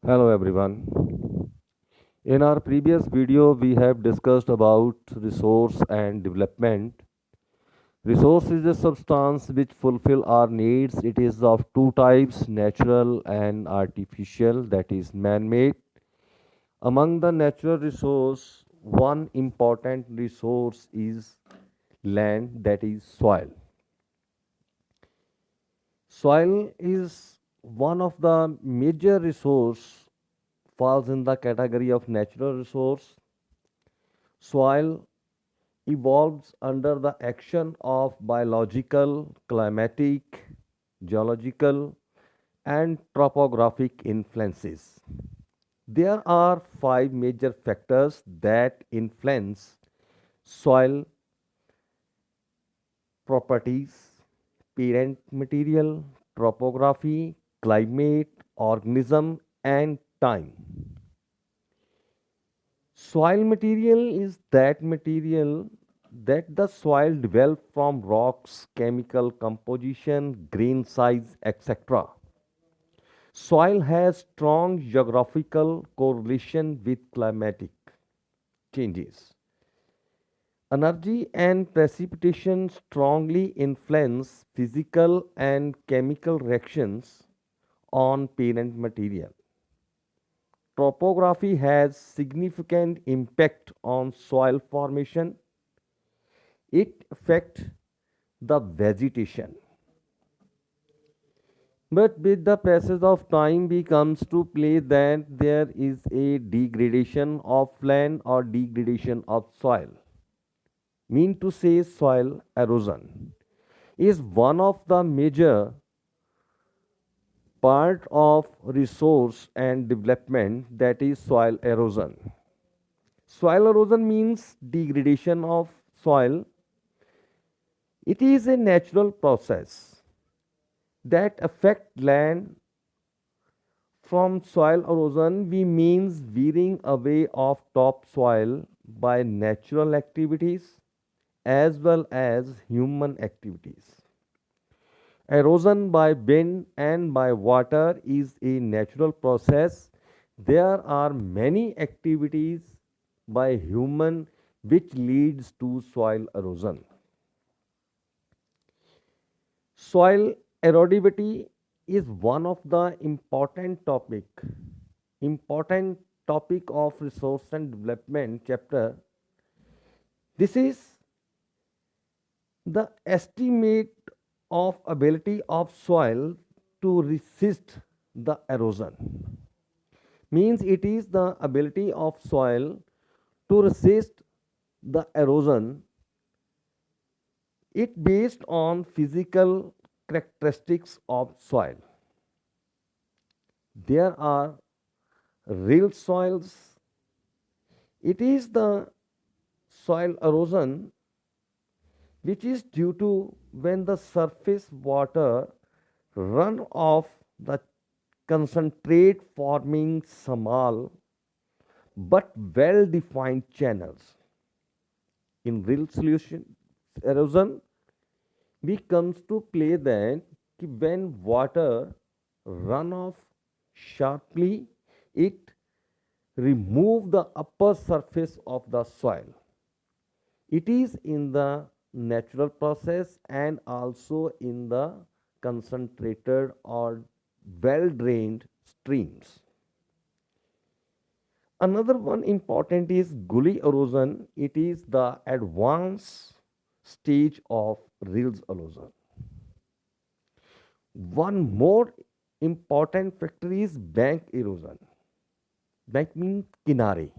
Hello everyone. In our previous video we have discussed about resource and development. Resource is a substance which fulfill our needs. It is of two types, natural and artificial, that is man-made. Among the natural resource, one important resource is land, that is soil. Soil is one of the major resource, falls in the category of natural resource. Soil evolves under the action of biological, climatic, geological, and topographic influences. There are five major factors that influence soil properties: parent material, topography, climate, organism, and time. Soil material is that material that the soil developed from rocks, chemical composition, grain size, etc. Soil has strong geographical correlation with climatic changes. Energy and precipitation strongly influence physical and chemical reactions on parent material. Topography has significant impact on soil formation. It affects the vegetation. But with the passage of time, we comes to play that there is a degradation of land or degradation of soil. Mean to say, soil erosion is one of the major part of resource and development, that is soil erosion. Soil erosion means degradation of soil. It is a natural process that affect land. From soil erosion, we means wearing away of topsoil by natural activities as well as human activities. Erosion by wind and by water is a natural process. There are many activities by human which leads to soil erosion. Soil erodibility is one of the important topic of resource and development chapter. This is the estimate of ability of soil to resist the erosion. Means it is the ability of soil to resist the erosion. It based on physical characteristics of soil. There are real soils. It is the soil erosion which is due to when the surface water run off the concentrate, forming small but well defined channels. In real solution erosion, we comes to play that when water run off sharply, it remove the upper surface of the soil. It is in the natural process and also in the concentrated or well drained streams. Another one important is gully erosion. It is the advanced stage of rills erosion. One more important factor is bank erosion. Bank means किनारे.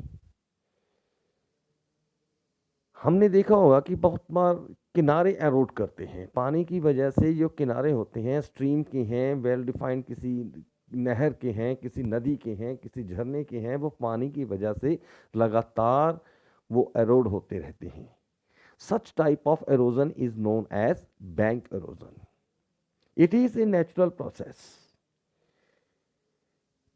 हमने देखा होगा कि बहुत बार किनारे arrowed करते हैं पानी की वजह से। जो किनारे होते हैं स्ट्रीम के हैं, वेल डिफाइंड किसी नहर के हैं, किसी नदी के हैं, किसी झरने के हैं, वो पानी की वजह से लगातार वो एरोड होते रहते हैं. Such type of erosion is known as bank erosion. It is a natural process.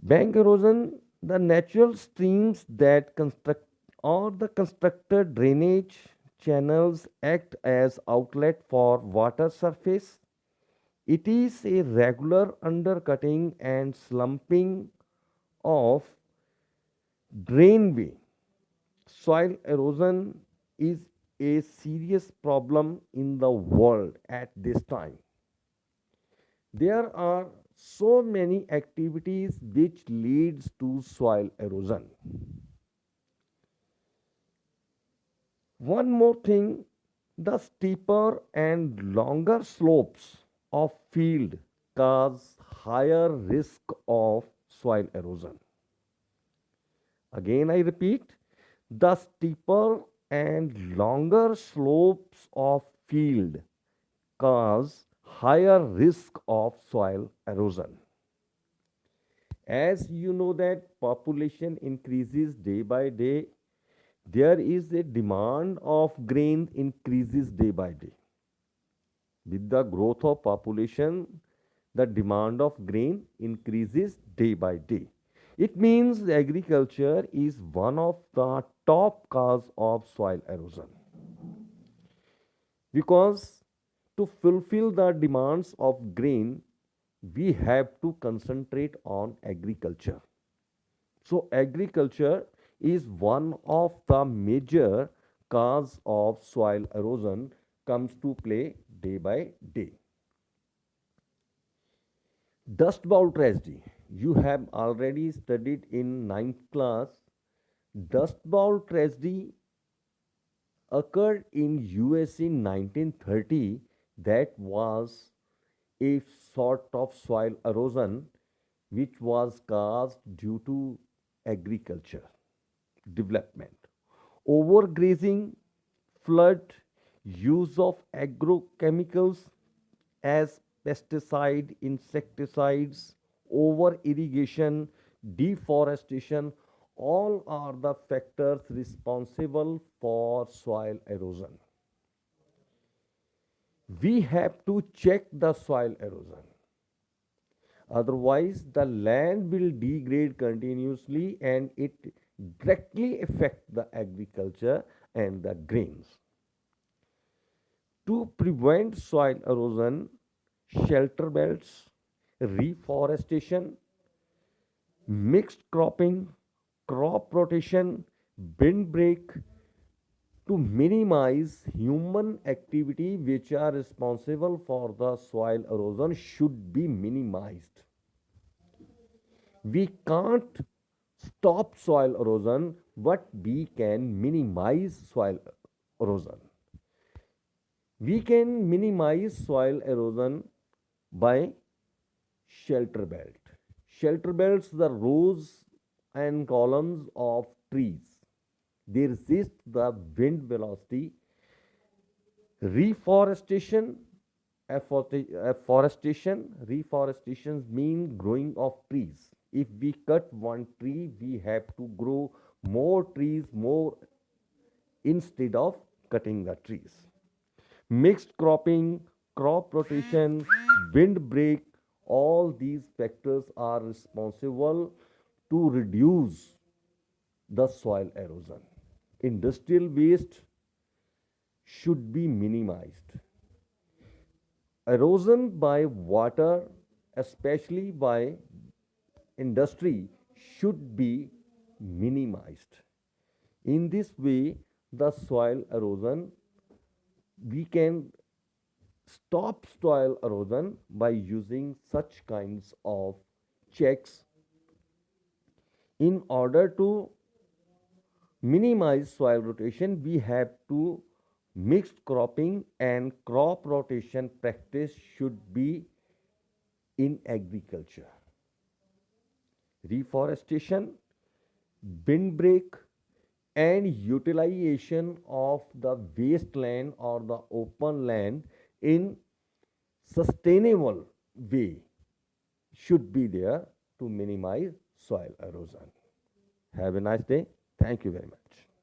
Bank erosion, the natural streams that construct or the constructed drainage channels act as outlet for water surface. It is a regular undercutting and slumping of drainway. Soil erosion is a serious problem in the world at this time. There are so many activities which leads to soil erosion. One more thing, the steeper and longer slopes of field cause higher risk of soil erosion. Again, I repeat, the steeper and longer slopes of field cause higher risk of soil erosion. As you know that population increases day by day, there is a demand of grain increases day by day. With the growth of population, the demand of grain increases day by day. It means agriculture is one of the top cause of soil erosion. Because to fulfill the demands of grain, we have to concentrate on agriculture. So agriculture is one of the major cause of soil erosion comes to play day by day. Dust bowl tragedy. You have already studied in ninth class. Dust bowl tragedy occurred in US in 1930. That was a sort of soil erosion which was caused due to agriculture development. Overgrazing, flood, use of agrochemicals as pesticide, insecticides, over irrigation, deforestation, all are the factors responsible for soil erosion. We have to check the soil erosion. Otherwise, the land will degrade continuously and it directly affect the agriculture and the grains. To prevent soil erosion, shelter belts, reforestation, mixed cropping, crop rotation, windbreak to minimize human activity which are responsible for the soil erosion should be minimized. We can't stop soil erosion, but we can minimize soil erosion. We can minimize soil erosion by shelter belt. Shelter belts, the rows and columns of trees. They resist the wind velocity. Reforestation, reforestation mean growing of trees. If we cut one tree, we have to grow more trees more instead of cutting the trees. Mixed cropping, crop rotation, windbreak, all these factors are responsible to reduce the soil erosion. Industrial waste should be minimized. Erosion by water, especially by industry, should be minimized. In this way, the soil erosion, we can stop soil erosion by using such kinds of checks. In order to minimize soil rotation, we have to mixed cropping and crop rotation practice should be in agriculture. Reforestation, windbreak, and utilization of the wasteland or the open land in sustainable way should be there to minimize soil erosion. Have a nice day. Thank you very much.